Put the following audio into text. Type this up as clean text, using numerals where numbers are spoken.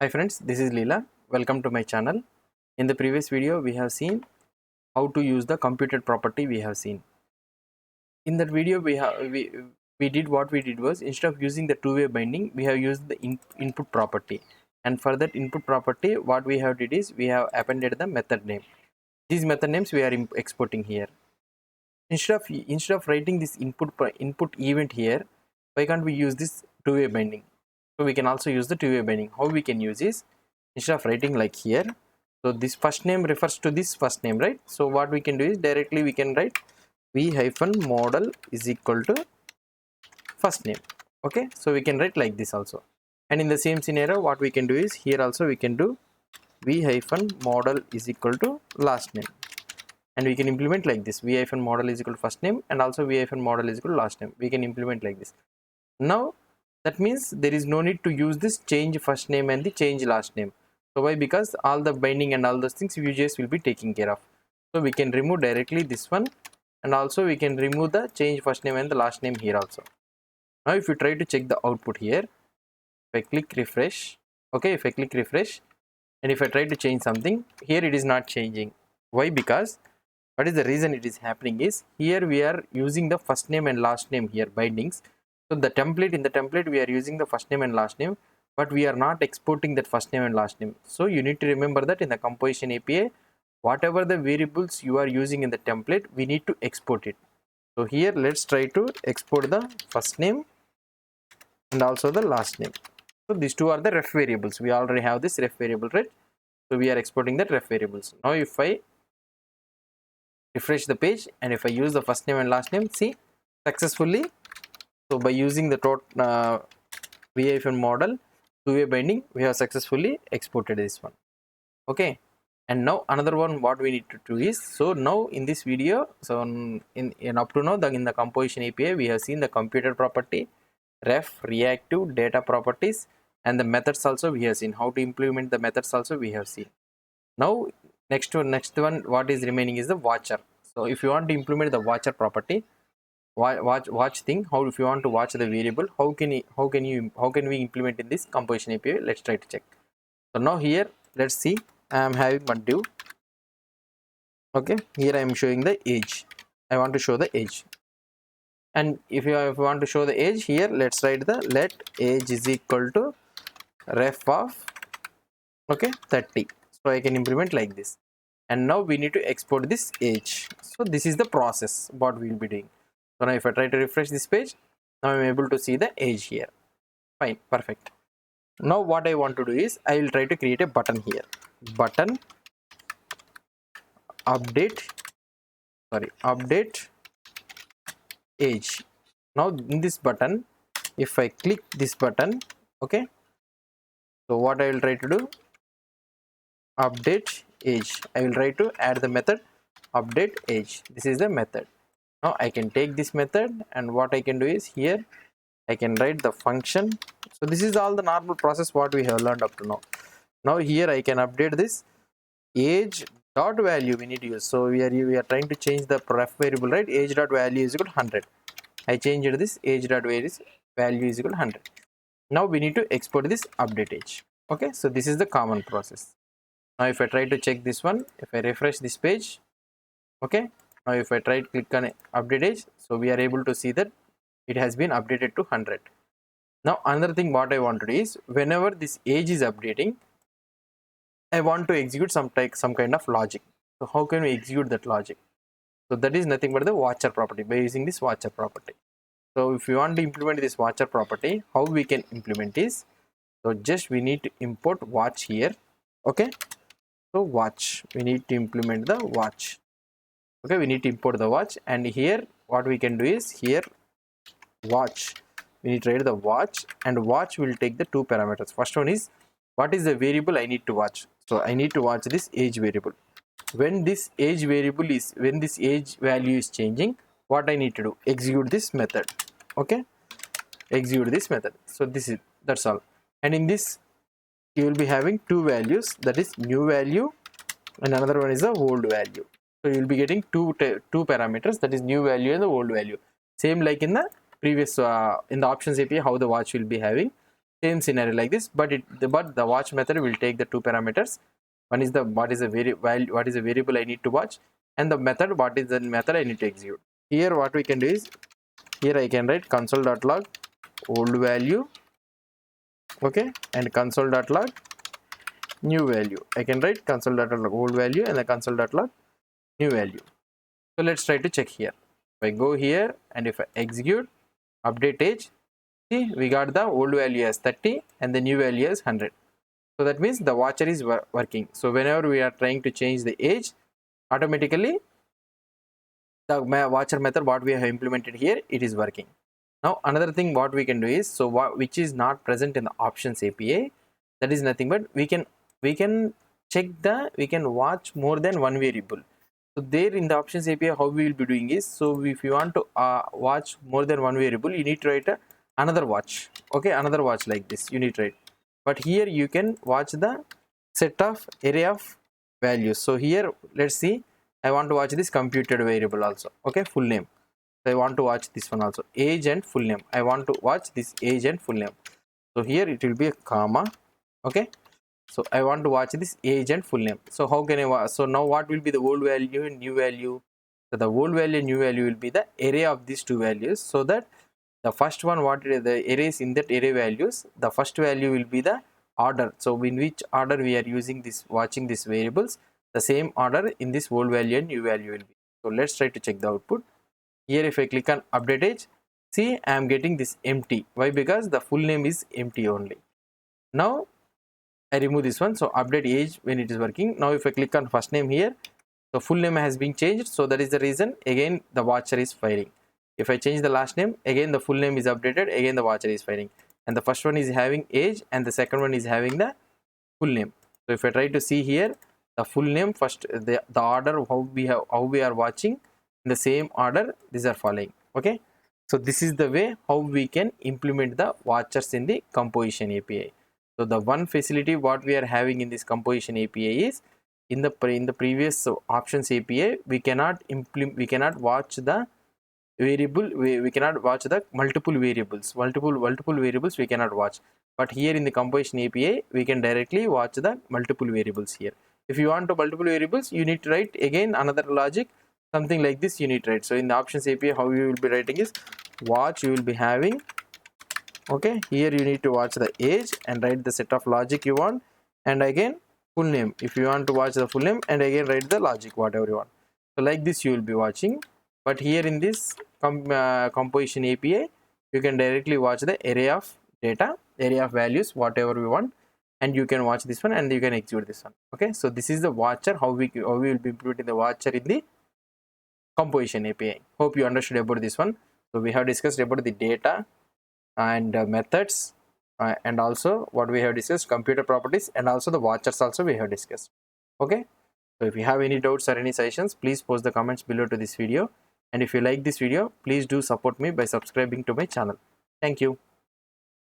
Hi friends, this is Leela. Welcome to my channel. In the previous video, we have seen how to use the computed property we have seen. In that video, we did what we did was, instead of using the two-way binding, we have used the input property. And for that input property, what we have did is we have appended the method name. These method names we are exporting here. Instead of writing this input event here, why can't we use this two-way binding? So we can also use the two-way binding. How we can use is, instead of writing like here, so this first name refers to this first name, right? So what we can do is directly we can write v hyphen model is equal to first name. Okay, so we can write like this also. And in the same scenario, what we can do is here also we can do v hyphen model is equal to last name, and we can implement like this: v hyphen model is equal to first name, and also v hyphen model is equal to last name. We can implement like this. Now that means there is no need to use this change first name and the change last name. So why? Because all the binding and all those things Vue.js will be taking care of. So we can remove directly this one, and also we can remove the change first name and the last name here also. Now if you try to check the output here, if I click refresh, okay, if I click refresh and if I try to change something here, it is not changing. Why? Because what is the reason it is happening is, here we are using the first name and last name here bindings. So the template, in the template we are using the first name and last name, but we are not exporting that first name and last name. So you need to remember that in the composition API, whatever the variables you are using in the template, we need to export it. So here let's try to export the first name and also the last name. So these two are the ref variables. We already have this ref variable, right? So we are exporting that ref variables. Now if I refresh the page and if I use the first name and last name, see, successfully. So by using the v-hyphen model two-way binding, we have successfully exported this one. Okay, and now another one what we need to do is, so now in this video, so in up to now in the composition API, we have seen the computed property, ref, reactive, data properties, and the methods also we have seen. How to implement the methods also we have seen. Now next one what is remaining is the watcher. So if you want to implement the watcher property, watch thing, how if you want to watch the variable, how can we implement in this composition API? Let's try to check. So now here let's see, I am having one div. Okay, here I am showing the age. I want to show the age, and if you want to show the age here, let's write the let age is equal to ref of, okay, 30. So I can implement like this, and now we need to export this age. So this is the process what we will be doing. So now if I try to refresh this page, now I'm able to see the age here. Fine, perfect. Now what I want to do is, I will try to create a button here. Button update age. Now in this button, if I click this button, okay, so what I will try to do, update age. I will try to add the method update age. This is the method. Now I can take this method, and what I can do is, here I can write the function. So this is all the normal process what we have learned up to now. Now here I can update this age dot value we need to use. So we are trying to change the ref variable, right? Age dot value is equal to 100. I changed this age dot value is equal to 100. Now we need to export this update age. Okay, so this is the common process. Now if I try to check this one, if I refresh this page, okay, now if I try to click on update age, so we are able to see that it has been updated to 100. Now another thing what I want to do is, whenever this age is updating, I want to execute some kind of logic. So how can we execute that logic? So that is nothing but the watcher property, by using this watcher property. So if you want to implement this watcher property, how we can implement is, so just we need to import watch here. Okay, so watch, we need to implement the watch. Okay, we need to import the watch, and here what we can do is, here watch, we need to write the watch, and watch will take the two parameters. First one is, what is the variable I need to watch? So I need to watch this age variable. When this age value is changing, what I need to do, execute this method. Okay, execute this method. So that's all. And in this you will be having two values, that is new value, and another one is the old value. So you will be getting two parameters, that is new value and the old value. Same like in the previous in the options API, how the watch will be having. same scenario like this, but the watch method will take the two parameters. One is the what is a variable I need to watch, and the method what is the method I need to execute. Here what we can do is, here I can write console.log old value, okay, and console.log new value. I can write console.log old value and the console.log new value. So let's try to check here. If I go here and if I execute update age, see we got the old value as 30 and the new value as 100. So that means the watcher is working. So whenever we are trying to change the age, automatically the watcher method what we have implemented here, it is working. Now another thing what we can do is, so which is not present in the options API, that is nothing but we can check we can watch more than one variable. So there in the options API, how we will be doing is, so if you want to watch more than one variable, you need to write another watch, okay, another watch like this you need to write. But here you can watch the set of array of values. So here let's see, I want to watch this computed variable also, okay, full name. So I want to watch this one also, age and full name. I want to watch this age and full name. So here it will be a comma, okay. So I want to watch this age and full name. So how can I watch? So now what will be the old value and new value? So the old value and new value will be the array of these two values. So that the first one, what the arrays in that array values, the first value will be the order. So in which order we are using this, watching these variables, the same order in this old value and new value will be. So let's try to check the output. Here if I click on update age, see I am getting this empty. Why? Because the full name is empty only. Now I remove this one, so update age when it is working. Now if I click on first name here, the full name has been changed, so that is the reason again the watcher is firing. If I change the last name, again the full name is updated, again the watcher is firing, and the first one is having age and the second one is having the full name. So if I try to see here, the full name first, the order how we are watching in the same order, these are following, okay. So this is the way how we can implement the watchers in the composition API. So the one facility what we are having in this composition API is, in the previous options API, we cannot watch the variable, we cannot watch the multiple variables, multiple variables we cannot watch. But here in the composition API, we can directly watch the multiple variables here. If you want to multiple variables, you need to write again another logic, something like this you need to write. So in the options API, how you will be writing is, watch you will be having, okay, here you need to watch the age and write the set of logic you want, and again full name if you want to watch the full name, and again write the logic whatever you want. So like this you will be watching. But here in this composition API, you can directly watch the array of data, array of values, whatever we want, and you can watch this one and you can execute this one, okay. So this is the watcher, how we will be implementing the watcher in the composition API. Hope you understood about this one. So we have discussed about the data and methods, and also what we have discussed, computer properties, and also the watchers also we have discussed, okay. So if you have any doubts or any suggestions, please post the comments below to this video, and if you like this video, please do support me by subscribing to my channel. Thank you.